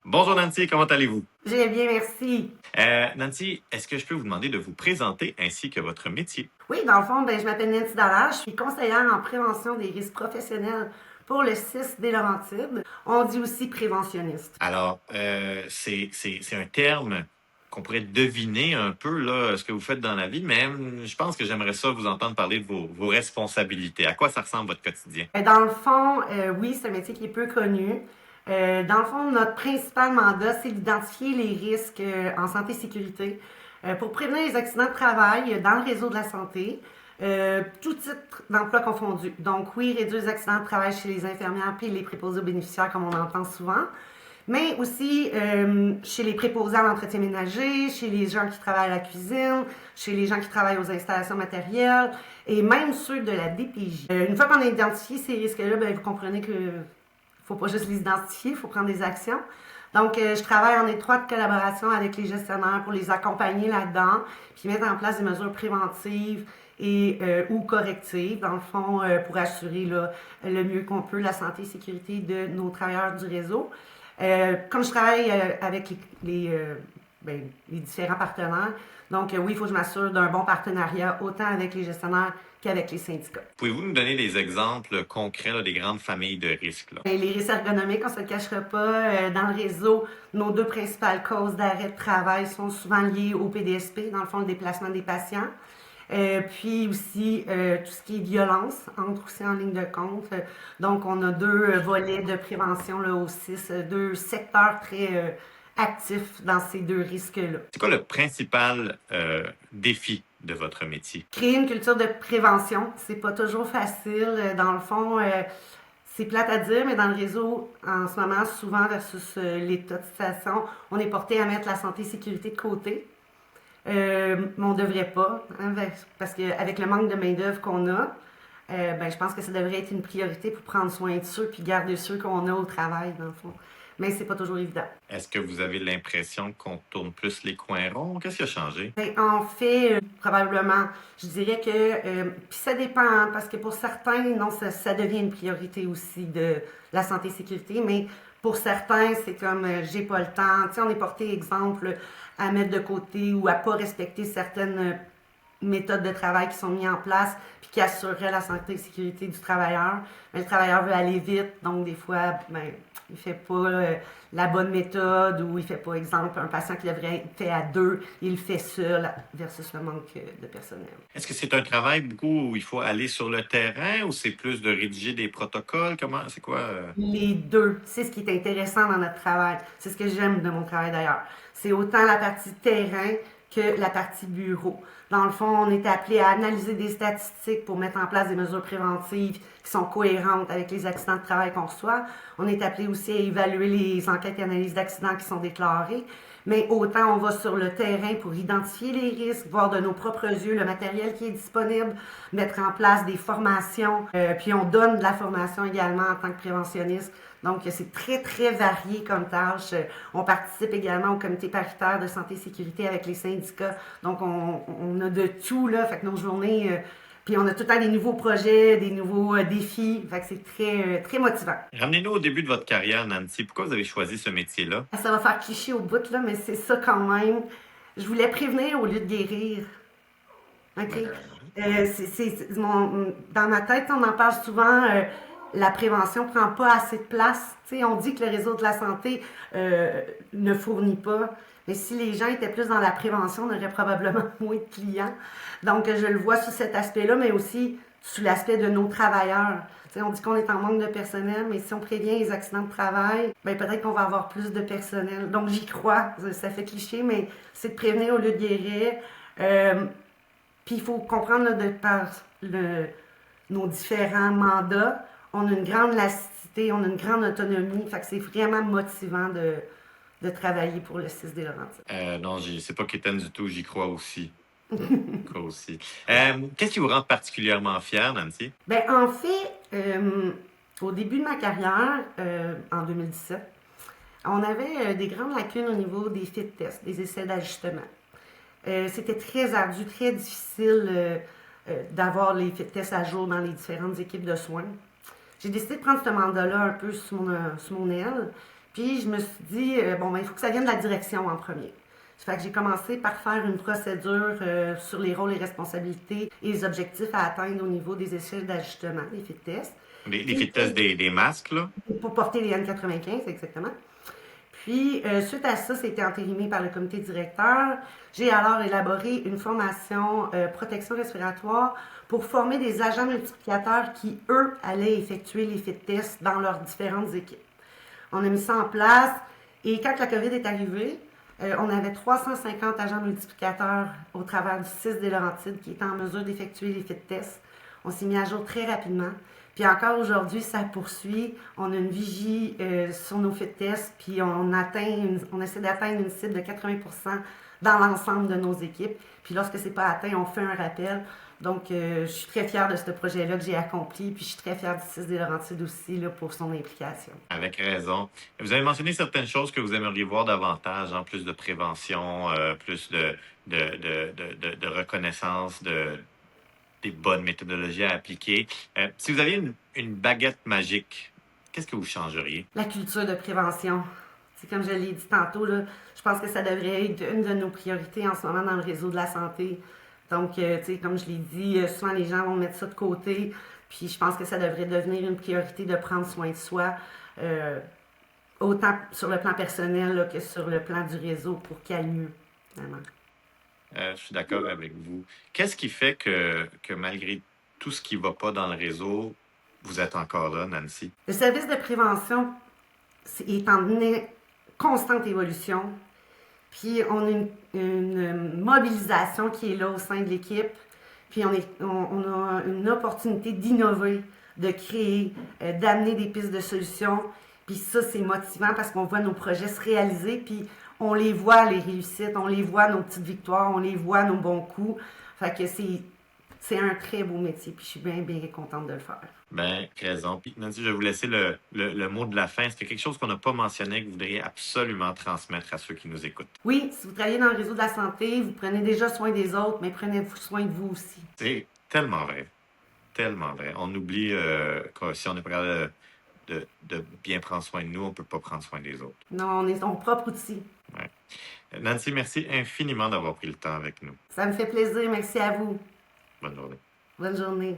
Bonjour Nancy, comment allez-vous? Je vais bien, merci. Nancy, est-ce que je peux vous demander de vous présenter ainsi que votre métier? Oui, dans le fond, je m'appelle Nancy Dallaire, je suis conseillère en prévention des risques professionnels pour le CIS des Laurentides. On dit aussi préventionniste. Alors, c'est un terme qu'on pourrait deviner un peu là, ce que vous faites dans la vie, mais je pense que j'aimerais ça vous entendre parler de vos responsabilités. À quoi ça ressemble votre quotidien? Dans le fond, oui, c'est un métier qui est peu connu. Dans le fond, notre principal mandat, c'est d'identifier les risques en santé et sécurité pour prévenir les accidents de travail dans le réseau de la santé, tout titre d'emploi confondu. Donc oui, réduire les accidents de travail chez les infirmières puis les préposés aux bénéficiaires, comme on entend souvent, mais aussi chez les préposés à l'entretien ménager, chez les gens qui travaillent à la cuisine, chez les gens qui travaillent aux installations matérielles et même ceux de la DPJ. Une fois qu'on a identifié ces risques-là, vous comprenez que faut pas juste les identifier, il faut prendre des actions. Donc, je travaille en étroite collaboration avec les gestionnaires pour les accompagner là-dedans, puis mettre en place des mesures préventives et ou correctives, dans le fond, pour assurer là, le mieux qu'on peut la santé et sécurité de nos travailleurs du réseau. Comme je travaille avec les différents partenaires, donc oui, il faut que je m'assure d'un bon partenariat autant avec les gestionnaires qu'avec les syndicats. Pouvez-vous nous donner des exemples concrets là, des grandes familles de risques, là? Les risques ergonomiques, on ne se le cachera pas, dans le réseau, nos deux principales causes d'arrêt de travail sont souvent liées au PDSP, dans le fond, le déplacement des patients. Puis aussi, tout ce qui est violence entre aussi en ligne de compte. Donc, on a deux volets de prévention là, au CIS, deux secteurs très actifs dans ces deux risques-là. C'est quoi le principal défi de votre métier? Créer une culture de prévention, c'est pas toujours facile. Dans le fond, c'est plate à dire, mais dans le réseau, en ce moment, souvent versus l'état de situation, on est porté à mettre la santé et sécurité de côté. Mais on devrait pas, hein, parce qu'avec le manque de main-d'œuvre qu'on a, je pense que ça devrait être une priorité pour prendre soin de ceux puis garder ceux qu'on a au travail, dans le fond. Mais c'est pas toujours évident. Est-ce que vous avez l'impression qu'on tourne plus les coins ronds? Qu'est-ce qui a changé? En fait, probablement, je dirais que, puis ça dépend, hein, parce que pour certains, non, ça devient une priorité aussi de la santé et sécurité, mais pour certains, c'est comme, j'ai pas le temps. Tu sais, on est porté, exemple, à mettre de côté ou à pas respecter certaines méthodes de travail qui sont mises en place puis qui assureraient la santé et sécurité du travailleur. Mais le travailleur veut aller vite, donc des fois, il fait pas la bonne méthode ou il fait pas, exemple, un patient qui devrait être fait à deux, il le fait seul versus le manque de personnel. Est-ce que c'est un travail beaucoup où il faut aller sur le terrain ou c'est plus de rédiger des protocoles? Comment, c'est quoi? Les deux, c'est ce qui est intéressant dans notre travail. C'est ce que j'aime de mon travail d'ailleurs. C'est autant la partie terrain que la partie bureau. Dans le fond, on est appelé à analyser des statistiques pour mettre en place des mesures préventives qui sont cohérentes avec les accidents de travail qu'on reçoit. On est appelé aussi à évaluer les enquêtes et analyses d'accidents qui sont déclarées. Mais autant on va sur le terrain pour identifier les risques, voir de nos propres yeux le matériel qui est disponible, mettre en place des formations, puis on donne de la formation également en tant que préventionniste. Donc, c'est très, très varié comme tâche. On participe également au comité paritaire de santé et sécurité avec les syndicats. Donc, on a de tout, là. Fait que nos journées, puis on a tout le temps des nouveaux projets, des nouveaux défis. Fait que c'est très, très motivant. Ramenez-nous au début de votre carrière, Nancy. Pourquoi vous avez choisi ce métier-là? Ça va faire cliché au bout, là, mais c'est ça quand même. Je voulais prévenir au lieu de guérir. OK? Dans ma tête, on en parle souvent, la prévention prend pas assez de place. T'sais, on dit que le réseau de la santé ne fournit pas. Mais si les gens étaient plus dans la prévention, on aurait probablement moins de clients. Donc, je le vois sous cet aspect-là, mais aussi sous l'aspect de nos travailleurs. T'sais, on dit qu'on est en manque de personnel, mais si on prévient les accidents de travail, peut-être qu'on va avoir plus de personnel. Donc, j'y crois. Ça fait cliché, mais c'est de prévenir au lieu de guérir. Puis il faut comprendre là, par nos différents mandats, on a une grande lassité, on a une grande autonomie. Fait que c'est vraiment motivant de travailler pour le 6 des Laurentides. Non, c'est pas quétaine du tout, j'y crois aussi. Crois aussi. Qu'est-ce qui vous rend particulièrement fier, Nancy? En fait, au début de ma carrière, en 2017, on avait des grandes lacunes au niveau des fit tests, des essais d'ajustement. C'était très ardu, très difficile d'avoir les fit tests à jour dans les différentes équipes de soins. J'ai décidé de prendre ce mandat-là un peu sous mon aile, Puis je me suis dit, bon, ben, il faut que ça vienne de la direction en premier. Ça fait que j'ai commencé par faire une procédure sur les rôles et responsabilités et les objectifs à atteindre au niveau des échelles d'ajustement, les fit tests. Les Puis, fit tests des masques, là. pour porter les N95, exactement. Puis, suite à ça, c'était entérimé par le comité directeur. J'ai alors élaboré une formation protection respiratoire pour former des agents multiplicateurs qui, eux, allaient effectuer les fit tests dans leurs différentes équipes. On a mis ça en place et quand la COVID est arrivée, on avait 350 agents multiplicateurs au travers du 6 des Laurentides qui étaient en mesure d'effectuer les fit tests. On s'est mis à jour très rapidement. Puis encore aujourd'hui, ça poursuit. On a une vigie sur nos fit tests, puis on essaie d'atteindre une cible de 80% dans l'ensemble de nos équipes. Puis lorsque c'est pas atteint, on fait un rappel. Donc, je suis très fière de ce projet-là que j'ai accompli, puis je suis très fière du 6 des Laurentides aussi là, pour son implication. Avec raison. Vous avez mentionné certaines choses que vous aimeriez voir davantage, hein, plus de prévention, plus de reconnaissance des bonnes méthodologies à appliquer. Si vous aviez une baguette magique, qu'est-ce que vous changeriez? La culture de prévention. C'est comme je l'ai dit tantôt, là, je pense que ça devrait être une de nos priorités en ce moment dans le réseau de la santé. Donc, comme je l'ai dit, souvent les gens vont mettre ça de côté. Puis je pense que ça devrait devenir une priorité de prendre soin de soi, autant sur le plan personnel là, que sur le plan du réseau pour qu'il aille mieux, vraiment. Je suis d'accord avec vous. Qu'est-ce qui fait que malgré tout ce qui ne va pas dans le réseau, vous êtes encore là, Nancy? Le service de prévention est en constante évolution. Puis on a une mobilisation qui est là au sein de l'équipe. Puis on a une opportunité d'innover, de créer, d'amener des pistes de solutions. Puis ça, c'est motivant parce qu'on voit nos projets se réaliser. Puis on les voit, les réussites, on les voit, nos petites victoires, on les voit, nos bons coups. Fait que c'est un très beau métier. Puis je suis bien, bien contente de le faire. Ben, raison. Puis, Nancy, je vais vous laisser le mot de la fin. Est-ce qu'il y a quelque chose qu'on n'a pas mentionné que vous voudriez absolument transmettre à ceux qui nous écoutent? Oui, si vous travaillez dans le réseau de la santé, vous prenez déjà soin des autres, mais prenez-vous soin de vous aussi. C'est tellement vrai. Tellement vrai. On oublie que si on n'est pas capable de bien prendre soin de nous, on ne peut pas prendre soin des autres. Non, on est son propre outil. Ouais. Nancy, merci infiniment d'avoir pris le temps avec nous. Ça me fait plaisir. Merci à vous. Bonne journée. Bonne journée.